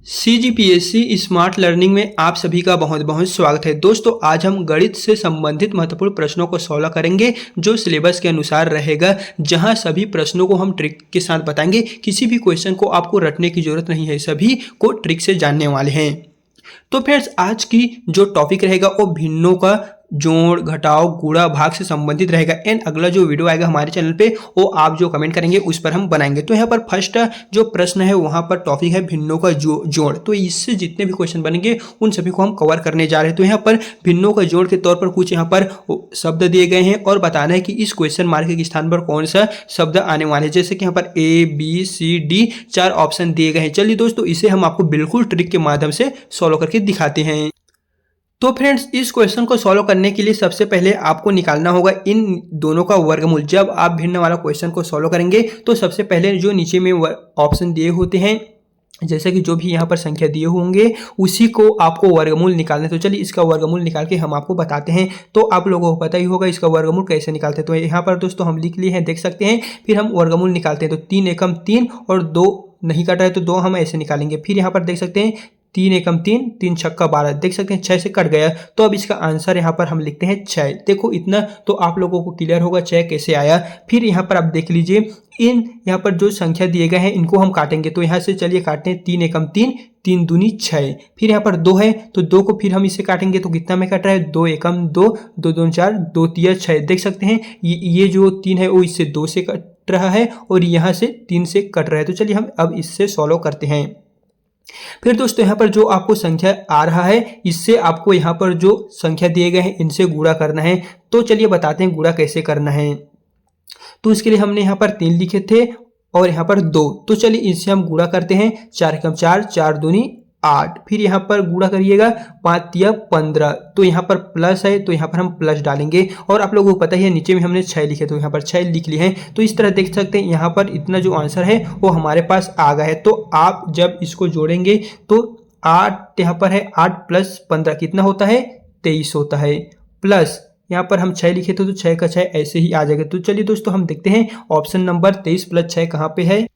CGPSC smart learning में आप सभी का बहुत बहुत स्वागत है। दोस्तों आज हम गणित से संबंधित महत्वपूर्ण प्रश्नों को सॉल्व करेंगे जो सिलेबस के अनुसार रहेगा, जहां सभी प्रश्नों को हम ट्रिक के साथ बताएंगे। किसी भी क्वेश्चन को आपको रटने की जरूरत नहीं है, सभी को ट्रिक से जानने वाले हैं। तो फ्रेंड्स आज की जो टॉपिक रहेगा वो भिन्नों का जोड़ घटाव गुणा भाग से संबंधित रहेगा। एंड अगला जो वीडियो आएगा हमारे चैनल पे वो आप जो कमेंट करेंगे उस पर हम बनाएंगे। तो यहाँ पर फर्स्ट जो प्रश्न है वहां पर टॉपिक है भिन्नों का जोड़। तो इससे जितने भी क्वेश्चन बनेंगे उन सभी को हम कवर करने जा रहे हैं। तो यहाँ पर भिन्नों का जोड़ के तौर पर कुछ यहाँ पर शब्द दिए गए हैं और बताना है कि इस क्वेश्चन मार्क के स्थान पर कौन सा शब्द आने वाले हैं। जैसे कि यहाँ पर ABCD 4 ऑप्शन दिए गए हैं। चलिए दोस्तों इसे हम आपको बिल्कुल ट्रिक के माध्यम से सॉल्व करके दिखाते हैं। तो फ्रेंड्स इस क्वेश्चन को सॉल्व करने के लिए सबसे पहले आपको निकालना होगा इन दोनों का वर्गमूल। जब आप भिन्न वाला क्वेश्चन को सॉल्व करेंगे तो सबसे पहले जो नीचे में ऑप्शन दिए होते हैं, जैसे कि जो भी यहाँ पर संख्या दिए होंगे उसी को आपको वर्गमूल निकालना है। तो चलिए इसका वर्गमूल निकाल के हम आपको बताते हैं। तो आप लोगों को पता ही होगा इसका वर्गमूल कैसे निकालते हैं। तो यहाँ पर दोस्तों हम लिख लिए हैं, देख सकते हैं। फिर हम वर्गमूल निकालते हैं। तो 3 एकम 3 और 2 नहीं कट रहा है तो 2 हम ऐसे निकालेंगे। फिर यहाँ पर देख सकते हैं 3 एकम 3 3 छक्का 12, देख सकते हैं 6 से कट गया। तो अब इसका आंसर यहाँ पर हम लिखते हैं 6। देखो इतना तो आप लोगों को क्लियर होगा 6 कैसे आया। फिर यहाँ पर आप देख लीजिए इन यहाँ पर जो संख्या दिए गए हैं इनको हम काटेंगे। तो यहाँ से चलिए काटते हैं 3 एकम 3 3 दूनी 6। फिर यहाँ पर 2 है तो 2 को फिर हम इसे काटेंगे तो कितना में कट रहा है 2 एकम 2 2 दूनी 4 2 तिया 6। देख सकते हैं ये जो 3 है वो इससे 2 से कट रहा है और यहाँ से 3 से कट रहा है। तो चलिए हम अब इससे सॉल्व करते हैं। फिर दोस्तों यहाँ पर जो आपको संख्या आ रहा है इससे आपको यहाँ पर जो संख्या दिए गए हैं इनसे गुणा करना है। तो चलिए बताते हैं गुणा कैसे करना है। तो इसके लिए हमने यहाँ पर 3 लिखे थे और यहाँ पर 2। तो चलिए इनसे हम गुणा करते हैं। 4 एकम 4 4 दूनी 8। फिर यहाँ पर गुणा करिएगा 5 तिया 15। तो यहाँ पर प्लस है तो यहाँ पर हम प्लस डालेंगे। और आप लोगों को पता ही है नीचे में हमने 6 लिखे तो यहाँ पर 6 लिख लिए हैं। तो इस तरह देख सकते हैं यहाँ पर इतना जो आंसर है वो हमारे पास आ गया है। तो आप जब इसको जोड़ेंगे तो 8 यहाँ पर है 8 प्लस 15 कितना होता है 23 होता है। प्लस यहाँ पर हम 6 लिखे थे तो 6 का 6 ऐसे ही आ जाएगा। तो चलिए दोस्तों हम देखते हैं ऑप्शन नंबर 23 प्लस 6 कहाँ पे है।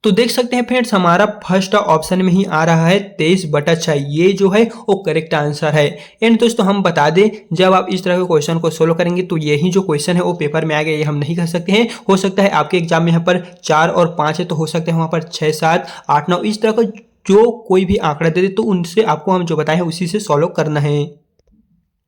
तो देख सकते हैं फ्रेंड्स हमारा फर्स्ट ऑप्शन में ही आ रहा है 23/6। ये जो है वो करेक्ट आंसर है। एंड दोस्तों हम बता दें जब आप इस तरह के क्वेश्चन को सोल्व करेंगे तो यही जो क्वेश्चन है वो पेपर में आ गया ये हम नहीं कह सकते हैं। हो सकता है आपके एग्जाम में यहाँ पर 4 और 5 है तो हो सकता है वहाँ पर 6 7 8 9 इस तरह का जो कोई भी आंकड़ा दे दे तो उनसे आपको हम जो बताए हैं उसी से सॉल्व करना है।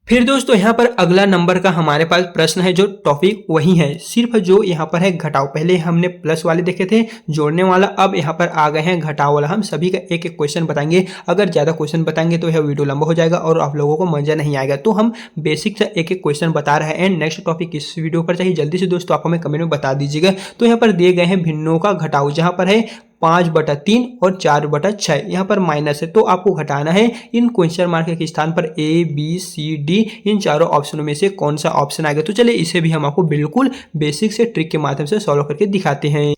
फिर दोस्तों यहाँ पर अगला नंबर का हमारे पास प्रश्न है जो टॉपिक वही है, सिर्फ जो यहाँ पर है घटाव। पहले हमने प्लस वाले देखे थे जोड़ने वाला, अब यहाँ पर आ गए हैं घटाव वाला। हम सभी का एक एक क्वेश्चन बताएंगे। अगर ज़्यादा क्वेश्चन बताएंगे तो यह वीडियो लंबा हो जाएगा और आप लोगों को मजा नहीं आएगा। तो हम बेसिक से एक एक क्वेश्चन बता रहे हैं। एंड नेक्स्ट टॉपिक किस वीडियो पर चाहिए जल्दी से दोस्तों आप हमें कमेंट में बता दीजिएगा। तो यहाँ पर दिए गए हैं भिन्नों का घटाव, जहाँ पर है 5/3 और 4/6। यहाँ पर माइनस है तो आपको घटाना है। इन क्वेश्चन मार्क के स्थान पर ABCD इन चारों ऑप्शनों में से कौन सा ऑप्शन आएगा। तो चलिए इसे भी हम आपको बिल्कुल बेसिक से ट्रिक के माध्यम से सॉल्व करके दिखाते हैं।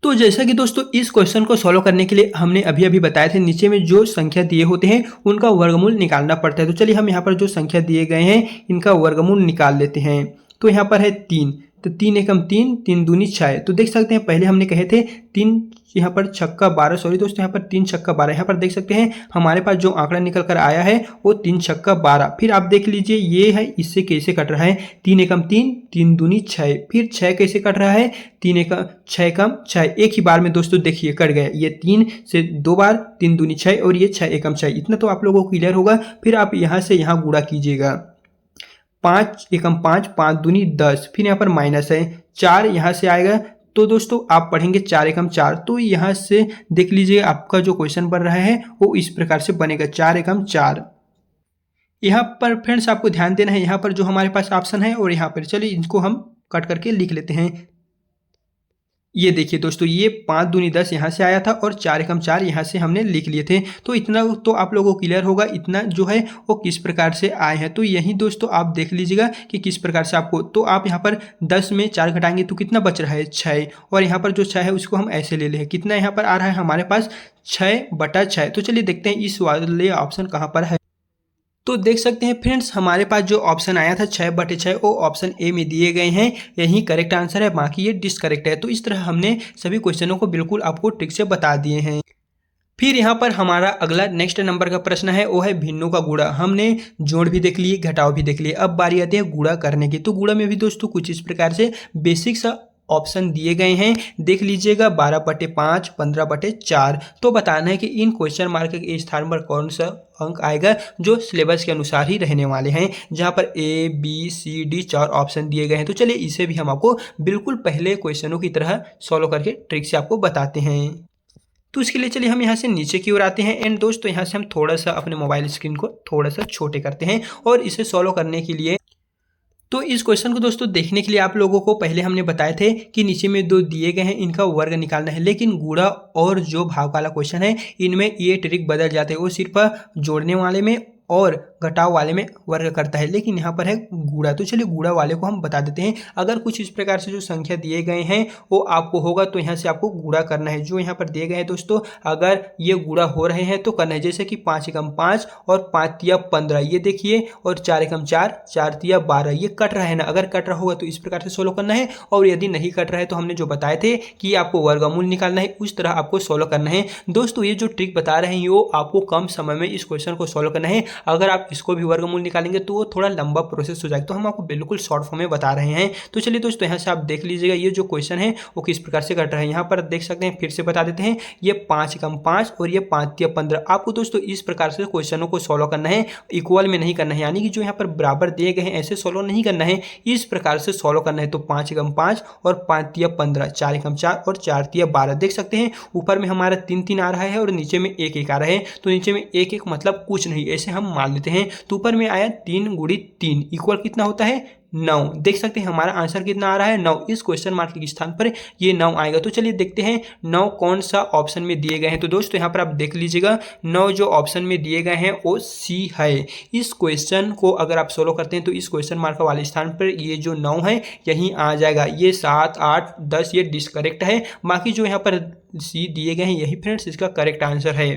तो जैसा कि दोस्तों इस क्वेश्चन को सॉल्व करने के लिए हमने अभी अभी बताए थे नीचे में जो संख्या दिए होते हैं उनका वर्गमूल निकालना पड़ता है। तो चलिए हम यहाँ पर जो संख्या दिए गए हैं इनका वर्गमूल निकाल लेते हैं। तो यहाँ पर है 3 तो 3 एकम 3 3 दूनी 6। तो देख सकते हैं पहले हमने कहे थे 3 यहाँ पर छक्का 12, सॉरी दोस्तों यहाँ पर 3 छक्का 12। यहाँ पर देख सकते हैं हमारे पास जो आंकड़ा निकल कर आया है वो 3 छक्का 12। फिर आप देख लीजिए ये है इससे कैसे कट रहा है 3 एकम 3 3 दूनी 6। फिर 6 कैसे कट रहा है 3 एकम 6 एकम 6। एक ही बार में दोस्तों देखिए कट गया। ये 3 से 2 बार 3 दूनी 6 और ये 6 एकम 6। इतना तो आप लोगों को क्लियर होगा। फिर आप यहाँ से यहाँ गुणा कीजिएगा 5 एकम 5 5 दूनी 10। फिर यहाँ पर माइनस है 4 यहाँ से आएगा। तो दोस्तों आप पढ़ेंगे 4 एकम 4। तो यहाँ से देख लीजिए आपका जो क्वेश्चन बन रहा है वो इस प्रकार से बनेगा 4 एकम 4। यहाँ पर फ्रेंड्स आपको ध्यान देना है यहाँ पर जो हमारे पास ऑप्शन है और यहाँ पर चलिए इनको हम कट करके लिख लेते हैं। ये देखिए दोस्तों ये 5 दूनी 10 यहाँ से आया था और 4 एकम 4 यहाँ से हमने लिख लिए थे। तो इतना तो आप लोगों को क्लियर होगा इतना जो है वो किस प्रकार से आए हैं। तो यही दोस्तों आप देख लीजिएगा कि किस प्रकार से आपको, तो आप यहाँ पर 10 में 4 घटाएंगे तो कितना बच रहा है 6। और यहाँ पर जो 6 है उसको हम ऐसे ले लें, कितना यहाँ पर आ रहा है हमारे पास 6/6। तो चलिए देखते हैं इस वाले ऑप्शन कहाँ पर है। तो देख सकते हैं फ्रेंड्स हमारे पास जो ऑप्शन आया था 6/6 वो ऑप्शन ए में दिए गए हैं, यही करेक्ट आंसर है, बाकी ये डिसकरेक्ट है। तो इस तरह हमने सभी क्वेश्चनों को बिल्कुल आपको ट्रिक से बता दिए हैं। फिर यहाँ पर हमारा अगला नेक्स्ट नंबर का प्रश्न है वो है भिन्नों का गुणा। हमने जोड़ भी देख लिए, घटाव भी देख लिए, अब बारी आती है गुणा करने की। तो गुणा में भी दोस्तों कुछ इस प्रकार से बेसिक सा ऑप्शन दिए गए हैं, देख लीजिएगा 12/5, 15/4। तो बताना है कि इन क्वेश्चन मार्क के स्थान पर कौन सा अंक आएगा जो सिलेबस के अनुसार ही रहने वाले हैं, जहां पर A B C D 4 option दिए गए हैं। तो चलिए इसे भी हम आपको बिल्कुल पहले क्वेश्चनों की तरह सॉल्व करके ट्रिक से आपको बताते हैं। तो इसके लिए चलिए हम यहाँ से नीचे की ओर आते हैं एंड दोस्तों यहाँ से हम थोड़ा सा अपने मोबाइल स्क्रीन को थोड़ा सा छोटे करते हैं और इसे सॉल्व करने के लिए तो इस क्वेश्चन को दोस्तों देखने के लिए आप लोगों को पहले हमने बताए थे कि नीचे में दो दिए गए हैं, इनका वर्ग निकालना है। लेकिन गुणा और जो भाग वाला क्वेश्चन है इनमें ये ट्रिक बदल जाते हैं, वो सिर्फ जोड़ने वाले में और घटाव वाले में वर्ग करता है, लेकिन यहाँ पर है गुणा। तो चलिए गुणा वाले को हम बता देते हैं। अगर कुछ इस प्रकार से जो संख्या दिए गए हैं वो आपको होगा तो यहाँ से आपको गुणा करना है। जो यहाँ पर दिए गए हैं दोस्तों, अगर ये गुणा हो रहे हैं तो करना है, जैसे कि 5 एकम 5 और 5 तिया 15 ये देखिए, और 4 एकम 4, 4 तिया 12 ये कट रहा है ना। अगर कट रहा होगा तो इस प्रकार से सोल्व करना है, और यदि नहीं कट रहा है तो हमने जो बताए थे कि आपको वर्गमूल निकालना है, उस तरह आपको सोल्व करना है। दोस्तों ये जो ट्रिक बता रहे हैं वो आपको कम समय में इस क्वेश्चन को सोल्व करना है। अगर आप इसको भी वर्गमूल निकालेंगे तो वो थोड़ा लंबा प्रोसेस हो जाएगा, तो हम आपको बिल्कुल शॉर्ट फॉर्म में बता रहे हैं। तो चलिए दोस्तों यहाँ से आप देख लीजिएगा ये जो क्वेश्चन है वो किस प्रकार से कट रहा है। यहाँ पर देख सकते हैं, फिर से बता देते हैं, ये 5 एकम 5 और ये 5 तिया 15। आपको दोस्तों इस प्रकार से क्वेश्चनों को सोल्व करना है, इक्वल में नहीं करना है, यानी कि जो यहाँ पर बराबर दिए गए हैं ऐसे सोल्व नहीं करना है, इस प्रकार से सोल्व करना है। तो 5 एकम 5 और 5 तिया 15, 4 एकम 4 और 4 तिया 12। देख सकते हैं ऊपर में हमारा 3 3 आ रहा है और नीचे में 1 1 आ रहा है, तो नीचे में 1 1 मतलब कुछ नहीं, ऐसे हम मान लेते हैं। तो ऊपर में आया 3 गुणित 3 इक्वल कितना होता है 9। देख सकते हैं हमारा आंसर कितना आ रहा है 9। इस क्वेश्चन मार्क के स्थान पर ये 9 आएगा। तो चलिए देखते हैं 9 कौन सा ऑप्शन में दिए गए हैं। तो दोस्तों यहाँ पर आप देख लीजिएगा 9 जो ऑप्शन में दिए गए हैं वो सी है। इस क्वेश्चन को अगर आप सोल्व करते हैं तो इस क्वेश्चन मार्क वाले स्थान पर ये जो 9 है यहीं आ जाएगा। ये 7 8 10 ये डिसकरेक्ट है, बाकी जो यहाँ पर सी दिए गए हैं यही फ्रेंड्स इसका करेक्ट आंसर है।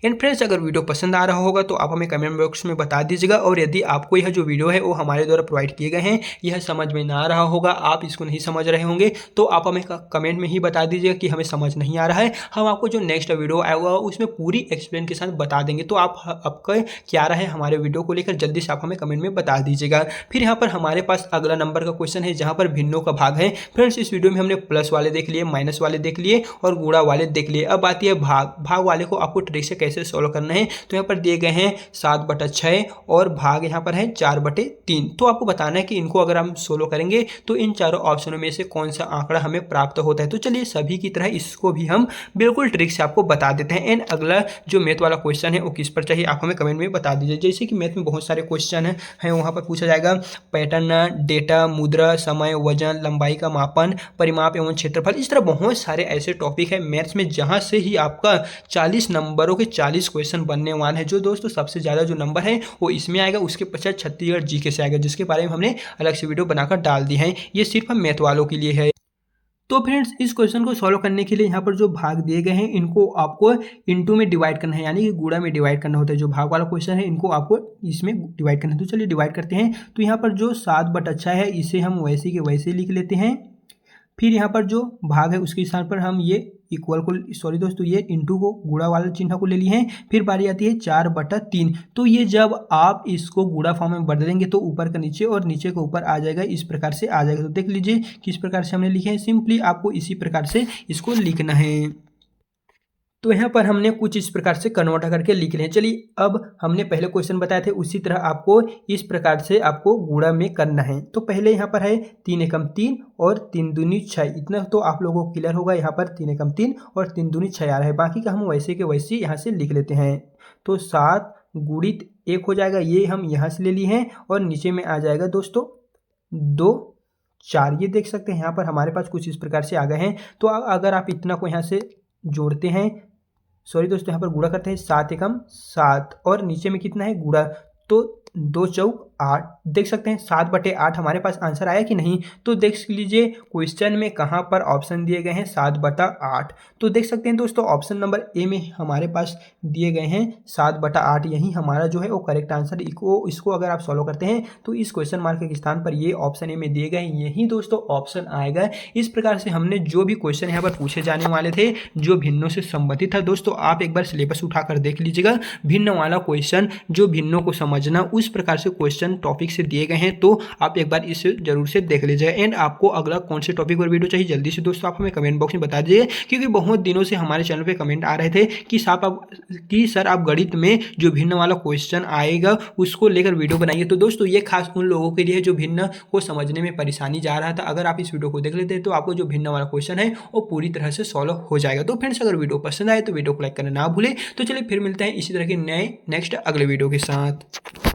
एंड फ्रेंड्स अगर वीडियो पसंद आ रहा होगा तो आप हमें कमेंट बॉक्स में बता दीजिएगा, और यदि आपको यह जो वीडियो है वो हमारे द्वारा प्रोवाइड किए गए हैं यह समझ में ना आ रहा होगा, आप इसको नहीं समझ रहे होंगे, तो आप हमें कमेंट में ही बता दीजिएगा कि हमें समझ नहीं आ रहा है। हम आपको जो नेक्स्ट वीडियो आएगा उसमें पूरी एक्सप्लेन के साथ बता देंगे। तो आप आपका क्या रहा है हमारे वीडियो को लेकर जल्दी से आप हमें कमेंट में बता दीजिएगा। फिर यहाँ पर हमारे पास अगला नंबर का क्वेश्चन है जहाँ पर भिन्नों का भाग है। फ्रेंड्स इस वीडियो में हमने प्लस वाले देख लिए, माइनस वाले देख लिए और गुणा वाले देख लिए। अब आती है भाग वाले को आपको ट्रिक से कैसे सोल्व करना है। तो यहाँ पर दिए गए हैं 7/6 और भाग यहाँ पर है 4/3। तो आपको बताना है कि इनको अगर हम सोल्व करेंगे तो इन चारों ऑप्शनों में से कौन सा आंकड़ा हमें प्राप्त होता है। तो चलिए सभी की तरह इसको भी हम बिल्कुल ट्रिक से आपको बता देते हैं। एंड अगला जो मैथ वाला क्वेश्चन है वो किस पर चाहिए आप हमें कमेंट में बता दीजिए। जैसे कि मैथ में बहुत सारे क्वेश्चन हैं वहाँ पर पूछा जाएगा पैटर्न, डेटा, मुद्रा, समय, वजन, लंबाई का मापन, परिमाप एवं क्षेत्रफल। इस तरह बहुत सारे ऐसे टॉपिक है मैथ्स में जहाँ से ही आपका 40 नंबरों के 40 क्वेश्चन बनने वाले हैं। जो दोस्तों सबसे ज़्यादा जो नंबर है वो इसमें आएगा, उसके पश्चात छत्तीसगढ़ जीके से आएगा, जिसके बारे में हमने अलग से वीडियो बनाकर डाल दी है। ये सिर्फ हम मैथ वालों के लिए है। तो फ्रेंड्स इस क्वेश्चन को सॉल्व करने के लिए यहाँ पर जो भाग दिए गए हैं इनको आपको इनटू में डिवाइड करना है, यानी कि गुणा में डिवाइड करना होता है। जो भाग वाला क्वेश्चन है इनको आपको इसमें डिवाइड करना है। तो चलिए डिवाइड करते हैं। तो यहाँ पर जो 7/6 है इसे हम वैसे के वैसे लिख लेते हैं। फिर यहाँ पर जो भाग है उसके स्थान पर हम ये इक्वल को, सॉरी दोस्तों, ये इंटू को, गुणा वाले चिन्ह को ले लिए हैं। फिर बारी आती है 4/3। तो ये जब आप इसको गुणा फॉर्म में बदलेंगे तो ऊपर का नीचे और नीचे का ऊपर आ जाएगा, इस प्रकार से आ जाएगा। तो देख लीजिए किस प्रकार से हमने लिखे हैं। सिंपली आपको इसी प्रकार से इसको लिखना है। तो यहाँ पर हमने कुछ इस प्रकार से कन्वर्ट करके लिख रहे हैं। चलिए अब हमने पहले क्वेश्चन बताए थे उसी तरह आपको इस प्रकार से आपको गुणा में करना है। तो पहले यहाँ पर है 3 एकम 3 और 3 दूनी 6। इतना तो आप लोगों को क्लियर होगा। यहाँ पर 3 एकम 3 और 3 दूनी 6 आ रहा है। बाकी का हम वैसे के वैसे यहाँ से लिख लेते हैं। तो 7 गुणित 1 हो जाएगा, ये हम यहाँ से ले लिए हैं, और नीचे में आ जाएगा दोस्तों 2 4। ये देख सकते हैं यहाँ पर हमारे पास कुछ इस प्रकार से आ गए हैं। तो अगर आप इतना को यहाँ से जोड़ते हैं, सॉरी दोस्तों, यहाँ पर गुणा करते हैं 7 एकम 7 और नीचे में कितना है गुणा, तो 2 चौक 8 देख सकते हैं 7/8 हमारे पास आंसर आया कि नहीं। तो देख लीजिए क्वेश्चन में कहाँ पर ऑप्शन दिए गए हैं 7/8। तो देख सकते हैं दोस्तों ऑप्शन नंबर ए में हमारे पास दिए गए हैं 7/8, यही हमारा जो है वो करेक्ट आंसर। इसको अगर आप सॉल्व करते हैं तो इस क्वेश्चन मार्क के स्थान पर ये ऑप्शन ए में दिए गए यही दोस्तों ऑप्शन आएगा। इस प्रकार से हमने जो भी क्वेश्चन यहाँ पर पूछे जाने वाले थे जो भिन्नों से संबंधित है दोस्तों, आप एक बार सिलेबस उठाकर देख लीजिएगा। भिन्न वाला क्वेश्चन जो भिन्नों को समझना उस प्रकार से क्वेश्चन टॉपिक से दिए गए हैं, तो आप एक बार इसे जरूर से देख लीजिएगा। एंड आपको अगला कौन से टॉपिक पर वीडियो चाहिए जल्दी से दोस्तों आप हमें कमेंट बॉक्स में बता दीजिए, क्योंकि बहुत दिनों से हमारे चैनल पे कमेंट आ रहे थे कि सर आप गणित में जो भिन्न वाला क्वेश्चन आएगा उसको लेकर वीडियो बनाइए। तो दोस्तों ये खास उन लोगों के लिए जो भिन्न को समझने में परेशानी जा रहा था, अगर आप इस वीडियो को देख लेते हैं तो आपको जो भिन्न वाला क्वेश्चन है वो पूरी तरह से सॉल्व हो जाएगा। तो फ्रेंड्स अगर वीडियो पसंद आए तो वीडियो को लाइक करना ना भूलें। तो चलिए फिर मिलते हैं इसी तरह के नए नेक्स्ट अगले वीडियो के साथ।